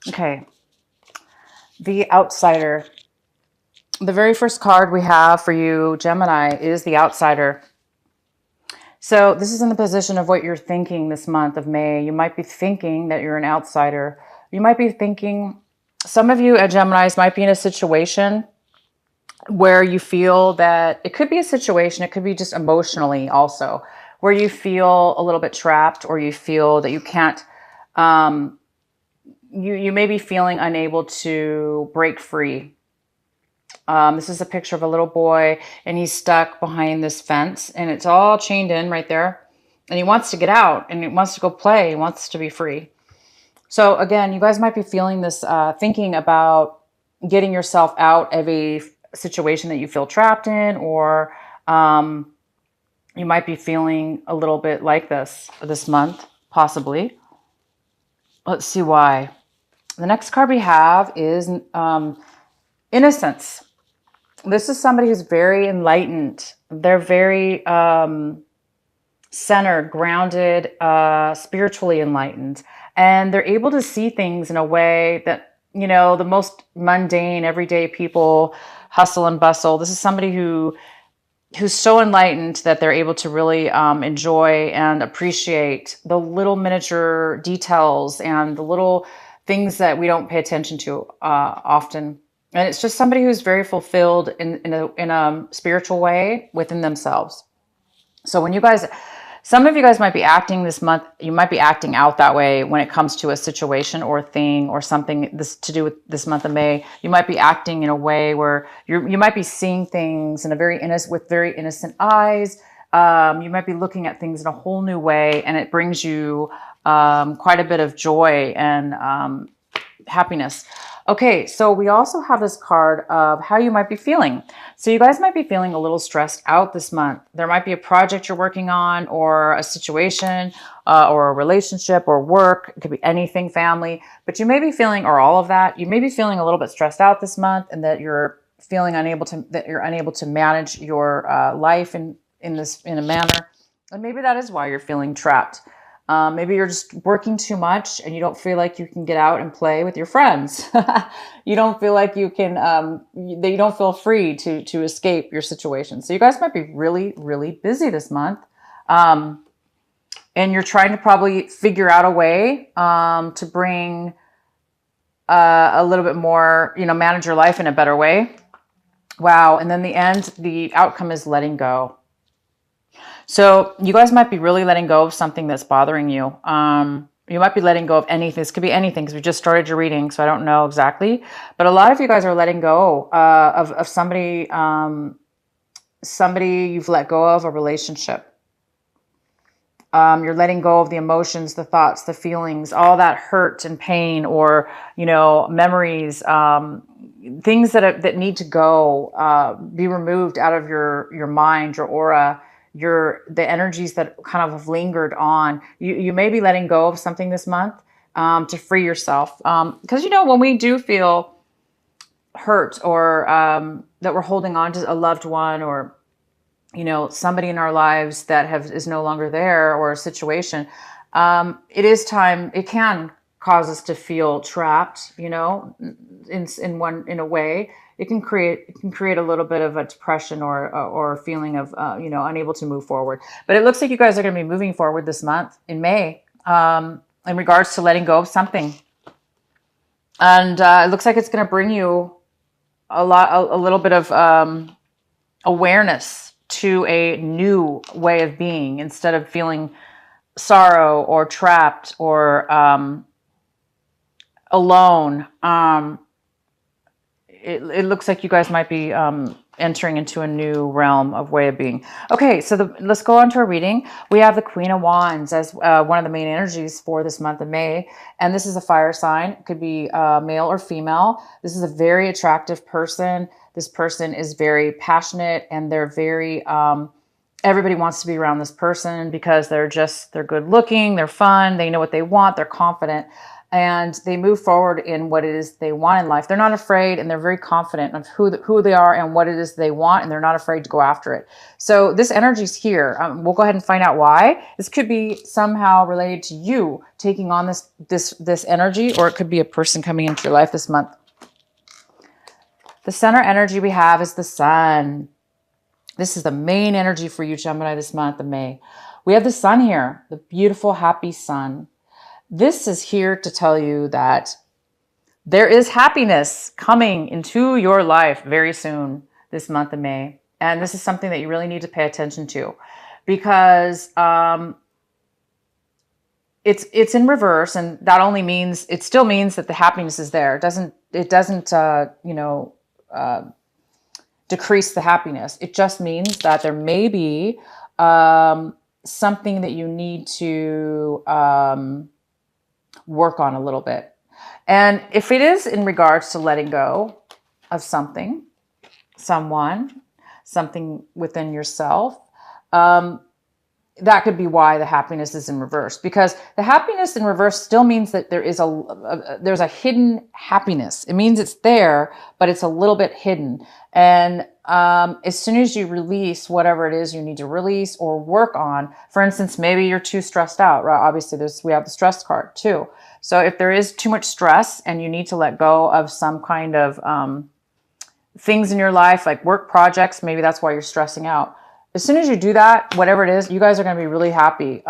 Okay. The Outsider. The very first card we have for you, Gemini, is the Outsider. So this is in the position of what you're thinking this month of May. You might be thinking that you're an outsider. You might be thinking, some of you at Geminis might be in a situation where you feel that it could be a situation, it could be just emotionally also, where you feel a little bit trapped, or you feel that you can't, you may be feeling unable to break free. This is a picture of a little boy, and he's stuck behind this fence, and it's all chained in right there. And he wants to get out, and he wants to go play. He wants to be free. So again, you guys might be feeling this, thinking about getting yourself out of a situation that you feel trapped in, or you might be feeling a little bit like this month, possibly. Let's see why. The next card we have is Innocence. This is somebody who's very enlightened. They're very centered, grounded, spiritually enlightened. And they're able to see things in a way that, the most mundane, everyday people hustle and bustle. This is somebody who's so enlightened that they're able to really enjoy and appreciate the little miniature details and the little things that we don't pay attention to often. And it's just somebody who's very fulfilled in a spiritual way within themselves. So when some of you guys might be acting this month, you might be acting out that way when it comes to a situation or a thing or something this to do with this month of May. You might be acting in a way where you might be seeing things in with very innocent eyes. You might be looking at things in a whole new way, and it brings you quite a bit of joy and happiness. Okay, so we also have this card of how you might be feeling. So you guys might be feeling a little stressed out this month. There might be a project you're working on, or a situation, or a relationship, or work. It could be anything, family. But you may be feeling, or all of that, you may be feeling a little bit stressed out this month, and that you're feeling unable to manage your life in a manner. And maybe that is why you're feeling trapped. Maybe you're just working too much and you don't feel like you can get out and play with your friends. You don't feel like you can, you don't feel free to escape your situation. So you guys might be really, really busy this month. And you're trying to probably figure out a way to bring a little bit more, manage your life in a better way. Wow. And then the outcome is letting go. So you guys might be really letting go of something that's bothering you. You might be letting go of anything. This could be anything, because we just started your reading, so I don't know exactly. But a lot of you guys are letting go of somebody, somebody you've let go of, a relationship. You're letting go of the emotions, the thoughts, the feelings, all that hurt and pain, or, memories, things that need to go, be removed out of your mind, your aura, the energies that kind of have lingered on. You may be letting go of something this month to free yourself. Because, when we do feel hurt, or that we're holding on to a loved one, or, somebody in our lives that is no longer there, or a situation, it can cause us to feel trapped, in a way. It can create a little bit of a depression, or a feeling of, unable to move forward. But it looks like you guys are going to be moving forward this month in May, in regards to letting go of something. And it looks like it's going to bring you a little bit of awareness to a new way of being, instead of feeling sorrow or trapped or alone. It looks like you guys might be entering into a new realm of way of being. Okay, so let's go on to our reading. We have the Queen of Wands as one of the main energies for this month of May. And this is a fire sign. It could be male or female. This is a very attractive person. This person is very passionate, and they're very, everybody wants to be around this person because they're good looking, they're fun, they know what they want, they're confident. and they move forward in what it is they want in life. They're not afraid, and they're very confident of who they are and what it is they want, and they're not afraid to go after it. So this energy's here. We'll go ahead and find out why. This could be somehow related to you taking on this energy, or it could be a person coming into your life this month. The center energy we have is the sun. This is the main energy for you, Gemini, this month of May. We have the sun here, the beautiful, happy sun. This is here to tell you that there is happiness coming into your life very soon this month of May. And this is something that you really need to pay attention to, because it's in reverse, and that only means, it still means that the happiness is there. It doesn't decrease the happiness. It just means that there may be something that you need to work on a little bit. And if it is in regards to letting go of something, someone, something within yourself, that could be why the happiness is in reverse, because the happiness in reverse still means that there is there's a hidden happiness. It means it's there, but it's a little bit hidden. And as soon as you release whatever it is you need to release or work on, for instance, maybe you're too stressed out, right? Obviously we have the stress card too. So if there is too much stress and you need to let go of some kind of things in your life, like work projects, maybe that's why you're stressing out. As soon as you do that, whatever it is, you guys are going to be really happy.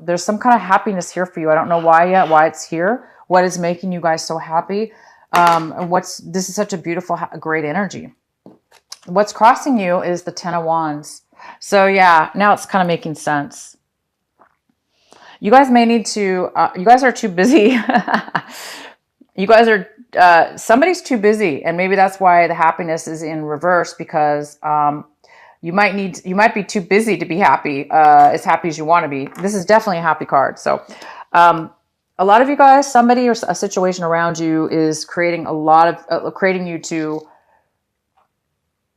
There's some kind of happiness here for you. I don't know why yet, why it's here, what is making you guys so happy. This is such a beautiful, great energy. What's crossing you is the Ten of Wands. So yeah, now it's kind of making sense. You guys may need to, you guys are too busy. You guys are, somebody's too busy, and maybe that's why the happiness is in reverse, because you might be too busy to be happy, as happy as you want to be. This is definitely a happy card. So a lot of you guys, somebody or a situation around you is creating creating you to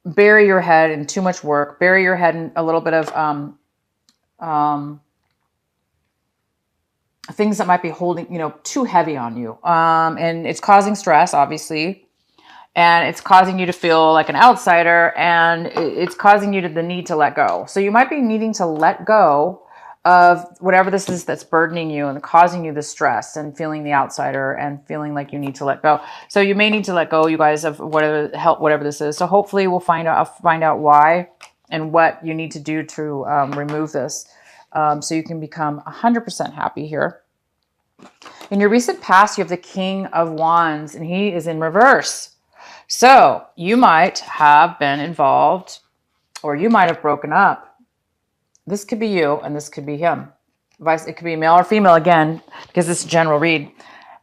bury your head in too much work, bury your head in a little bit of things that might be holding, too heavy on you. And it's causing stress, obviously. And it's causing you to feel like an outsider, and it's causing you the need to let go. So you might be needing to let go of whatever this is that's burdening you and causing you the stress and feeling the outsider and feeling like you need to let go. So you may need to let go, you guys, of whatever this is. So hopefully we'll find out why and what you need to do to remove this, so you can become 100% happy here. In your recent past, you have the King of Wands, and he is in reverse. So you might have been involved, or you might have broken up. This could be you, and this could be him. It could be male or female, again, because this is a general read.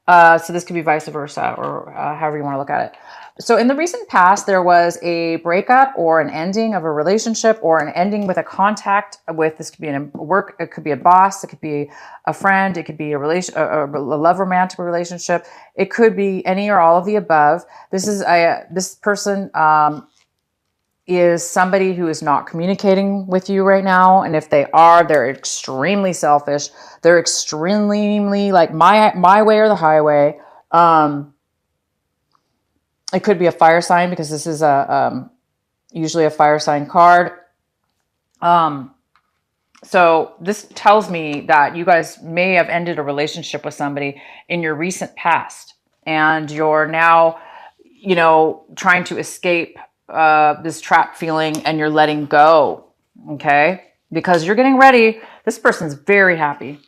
So this could be vice versa, or however you want to look at it. So in the recent past, there was a breakup or an ending of a relationship, or an ending with a contact with, this could be in work, it could be a boss, it could be a friend, it could be a love romantic relationship. It could be any or all of the above. This person is somebody who is not communicating with you right now. And if they are, they're extremely selfish. They're extremely like my way or the highway. It could be a fire sign, because this is usually a fire sign card. So this tells me that you guys may have ended a relationship with somebody in your recent past, and you're now, trying to escape this trapped feeling, and you're letting go. Okay. Because you're getting ready. This person's very happy.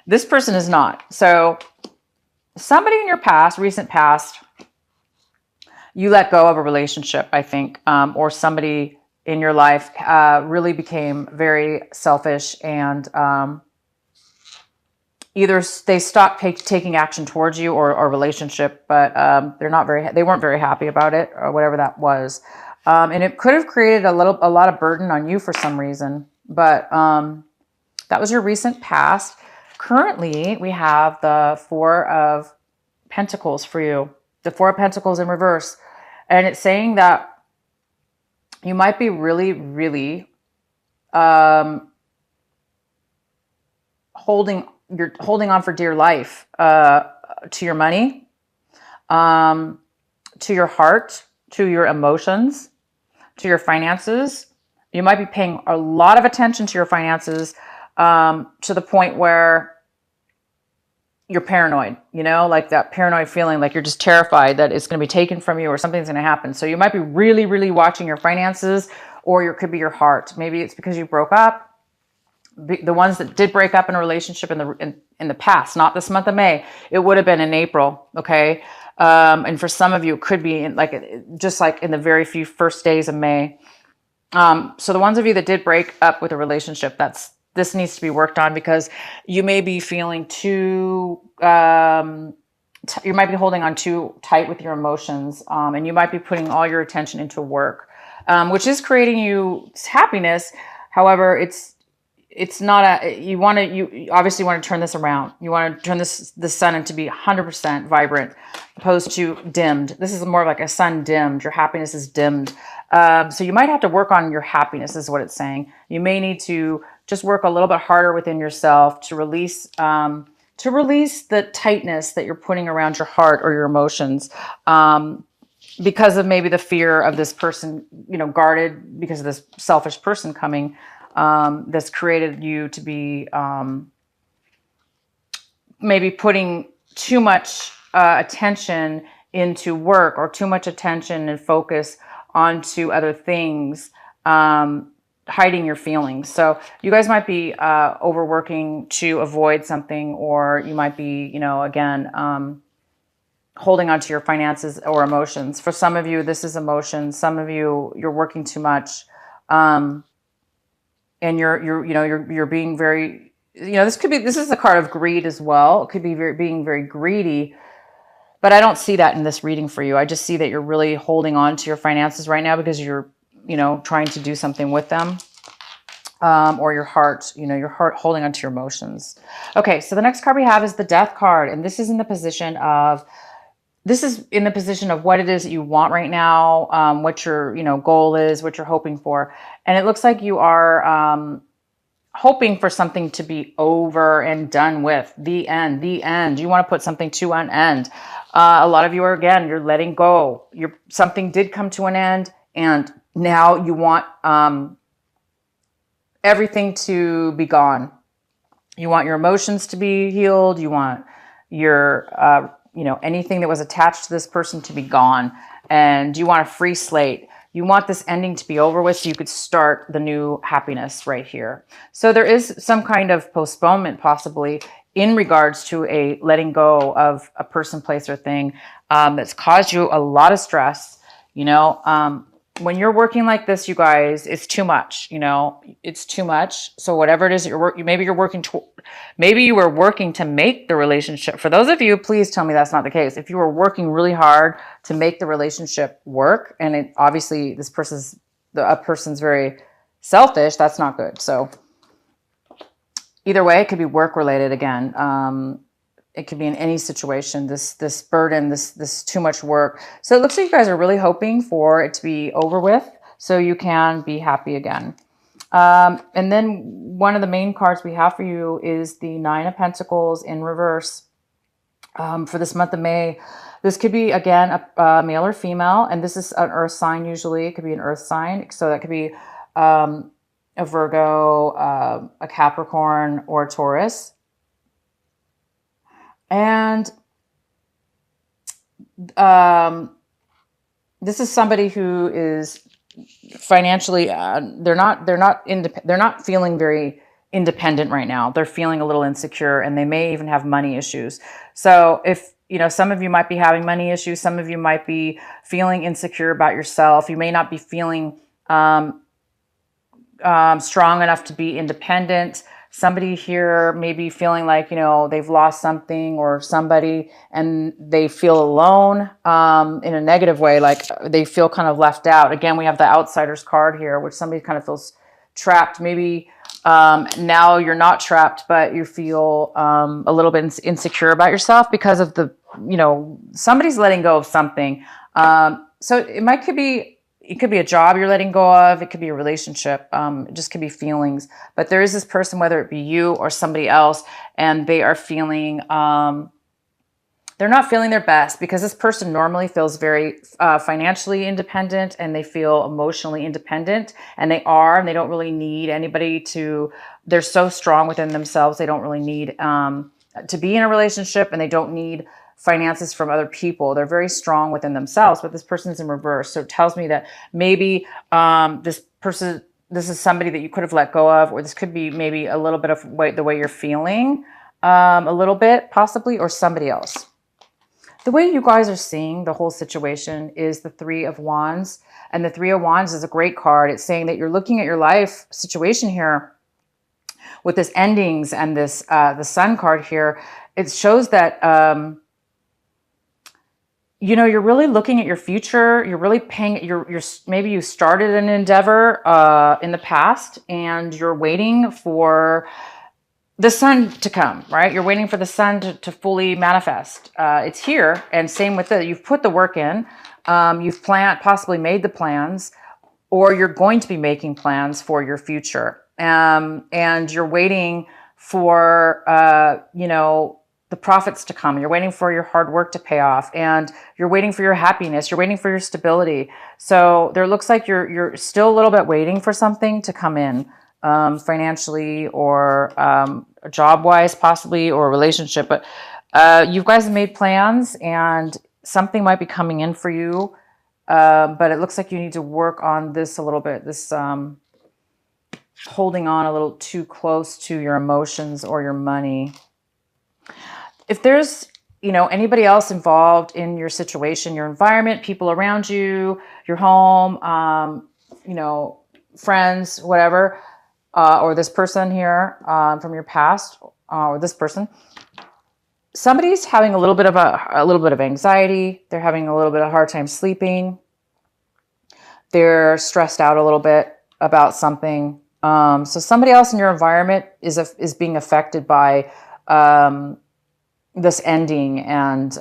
This person is not. So somebody in your past, recent past, you let go of a relationship, I think, or somebody in your life really became very selfish, and either they stopped taking action towards you or relationship, but they weren't very happy about it, or whatever that was. And it could have created a lot of burden on you for some reason, but that was your recent past. Currently, we have the Four of Pentacles for you. The Four of Pentacles in reverse. And it's saying that you might be really, really holding on for dear life to your money, to your heart, to your emotions, to your finances. You might be paying a lot of attention to your finances, to the point where you're paranoid, like that paranoid feeling, like you're just terrified that it's going to be taken from you or something's going to happen. So you might be really, really watching your finances, or it could be your heart. Maybe it's because you broke up. The ones that did break up in a relationship in the past, not this month of May, it would have been in April. Okay. And for some of you, it could be just like in the very few first days of May. So the ones of you that did break up with a relationship, this needs to be worked on, because you may be feeling too, you might be holding on too tight with your emotions, and you might be putting all your attention into work, which is creating you happiness. However, it's not you obviously want to turn this around. You want to turn the sun into be 100% vibrant, opposed to dimmed. This is more like a sun dimmed. Your happiness is dimmed. So you might have to work on your happiness, is what it's saying. You may need to just work a little bit harder within yourself to release the tightness that you're putting around your heart or your emotions, because of maybe the fear of this person, guarded because of this selfish person coming, that's created you to be maybe putting too much attention into work, or too much attention and focus onto other things, hiding your feelings. So you guys might be overworking to avoid something, or you might be, again, holding on to your finances or emotions. For some of you, this is emotions. Some of you, you're working too much, and you're being very, this is a card of greed as well. It could be being very greedy. But I don't see that in this reading for you. I just see that you're really holding on to your finances right now because you're, trying to do something with them, or your heart, your heart holding on to your emotions. Okay, so the next card we have is the Death card. And this is in the position of what it is that you want right now, what your, goal is, what you're hoping for. And it looks like you are hoping for something to be over and done with. The end. You want to put something to an end. A lot of you are, you're letting go. Something did come to an end, and now you want everything to be gone. You want your emotions to be healed. You want your, anything that was attached to this person to be gone. And you want a free slate. You want this ending to be over with so you could start the new happiness right here. So there is some kind of postponement possibly in regards to a letting go of a person, place, or thing, that's caused you a lot of stress. When you're working like this, you guys, it's too much, it's too much. So whatever it is that maybe you were working to make the relationship. For those of you, please tell me that's not the case. If you were working really hard to make the relationship work, and obviously a person's very selfish, that's not good. So either way, it could be work related again. It could be in any situation, this burden, this too much work. So it looks like you guys are really hoping for it to be over with so you can be happy again. And then one of the main cards we have for you is the Nine of Pentacles in reverse, for this month of May. This could be, again, a male or female, and this is an earth sign usually. It could be an earth sign. So that could be a Virgo, a Capricorn, or a Taurus. And this is somebody who is financially, they're not feeling very independent right now. They're feeling a little insecure, and they may even have money issues. So if, some of you might be having money issues, some of you might be feeling insecure about yourself. You may not be feeling strong enough to be independent. Somebody here may be feeling like, they've lost something or somebody, and they feel alone, in a negative way, like they feel kind of left out. Again, we have the Outsider's card here, which somebody kind of feels trapped. Maybe now you're not trapped, but you feel a little bit insecure about yourself because of somebody's letting go of something. So it could be a job you're letting go of. It could be a relationship. It just could be feelings. But there is this person, whether it be you or somebody else, and they are feeling They're not feeling their best because this person normally feels very financially independent, and they feel emotionally independent, and they don't really need anybody to, they're so strong within themselves. They don't really need to be in a relationship, and they don't need finances from other people. They're very strong within themselves, but this person's in reverse. So it tells me that maybe this is somebody that you could have let go of, or this could be maybe a little bit of the way you're feeling, a little bit possibly, or somebody else. The way you guys are seeing the whole situation is the Three of Wands. And the Three of Wands is a great card. It's saying that you're looking at your life situation here with this endings and this the Sun card here. It shows that you're really looking at your future. You're really paying. You're maybe you started an endeavor in the past, and you're waiting for the sun to come, right? You're waiting for the sun to fully manifest. It's here. And same with you've put the work in. You've possibly made the plans, or you're going to be making plans for your future. And you're waiting for, the profits to come. You're waiting for your hard work to pay off, and you're waiting for your happiness. You're waiting for your stability. So there looks like you're still a little bit waiting for something to come in. Financially, or job-wise possibly, or a relationship. But you guys have made plans, and something might be coming in for you. But it looks like you need to work on this a little bit, this holding on a little too close to your emotions or your money. If there's anybody else involved in your situation, your environment, people around you, your home, friends, whatever, or this person here from your past, or this person, somebody's having a little bit of anxiety. They're having a little bit of a hard time sleeping. They're stressed out a little bit about something. So somebody else in your environment is being affected by this ending, and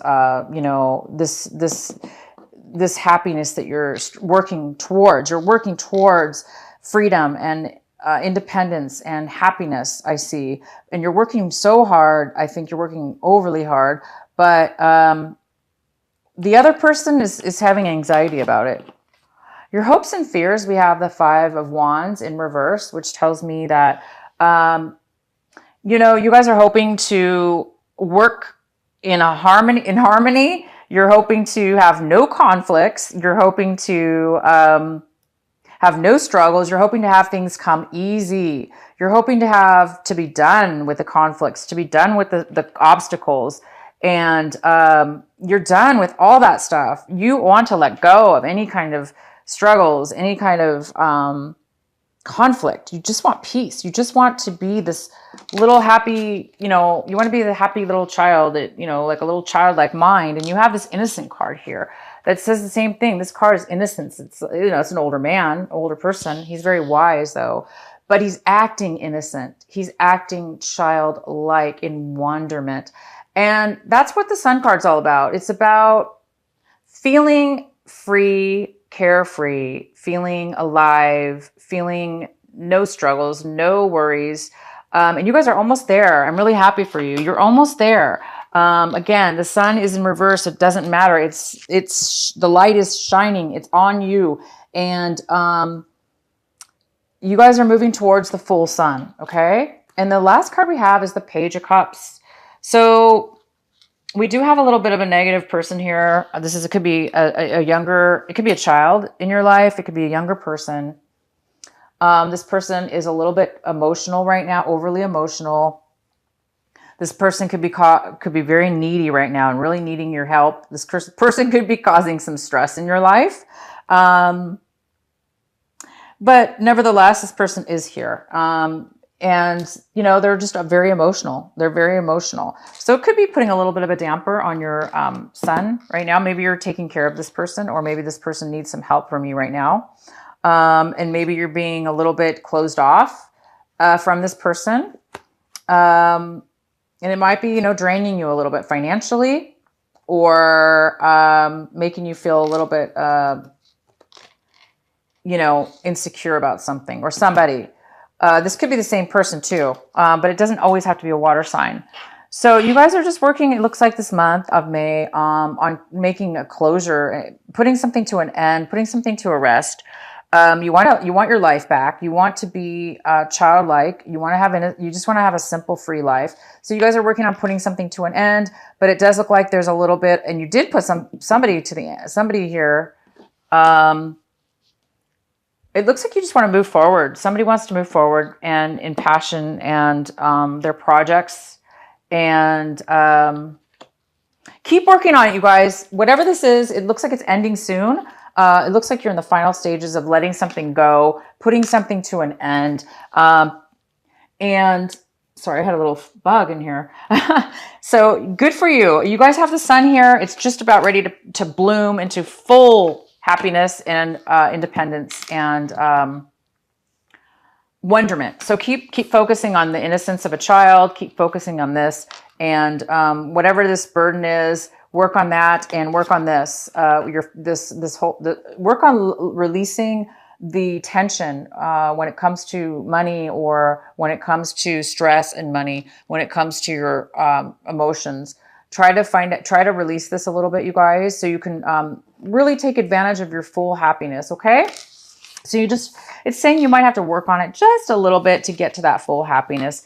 this happiness that you're working towards. You're working towards freedom and independence and happiness, I see. And you're working so hard. I think you're working overly hard, but the other person is having anxiety about it. Your hopes and fears, we have the Five of Wands in reverse, which tells me that, you guys are hoping to work in harmony. You're hoping to have no conflicts. You're hoping to have no struggles. You're hoping to have things come easy. You're hoping to be done with the conflicts, to be done with the obstacles. And you're done with all that stuff. You want to let go of any kind of struggles, any kind of conflict. You just want peace. You just want to be this little happy, you want to be the happy little child that, like a little childlike mind. And you have this innocent card here that says the same thing. This card is innocence. It's, it's an older person. He's very wise though, but he's acting innocent. He's acting childlike in wonderment. And that's what the Sun card's all about. It's about feeling free, carefree, feeling alive, feeling no struggles, no worries. And you guys are almost there. I'm really happy for you. You're almost there. Again, the sun is in reverse. It doesn't matter. It's the light is shining. It's on you. And you guys are moving towards the full sun. Okay. And the last card we have is the Page of Cups. So we do have a little bit of a negative person here. It could be it could be a child in your life. It could be a younger person. This person is a little bit emotional right now, overly emotional. This person could be very needy right now and really needing your help. This person could be causing some stress in your life. But nevertheless, this person is here. And, they're just very emotional. They're very emotional. So it could be putting a little bit of a damper on your sun right now. Maybe you're taking care of this person, or maybe this person needs some help from you right now. And maybe you're being a little bit closed off from this person. And it might be, draining you a little bit financially, or making you feel a little bit, insecure about something or somebody. This could be the same person too, but it doesn't always have to be a water sign. So you guys are just working, it looks like this month of May, on making a closure, putting something to an end, putting something to a rest. You want your life back. You want to be childlike. You want to you just want to have a simple, free life. So you guys are working on putting something to an end, but it does look like there's a little bit, and you did put somebody to the end, somebody here. It looks like you just want to move forward. Somebody wants to move forward and in passion and their projects, and keep working on it, you guys. Whatever this is, it looks like it's ending soon. It looks like you're in the final stages of letting something go, putting something to an end. And sorry, I had a little bug in here. So good for you. You guys have the sun here. It's just about ready to bloom into full happiness and independence and wonderment. So keep focusing on the innocence of a child. Keep focusing on this, and whatever this burden is, work on that and work on this. Work on releasing the tension when it comes to money, or when it comes to stress and money, when it comes to your emotions. Try to release this a little bit, you guys, so you can really take advantage of your full happiness. Okay. So it's saying you might have to work on it just a little bit to get to that full happiness.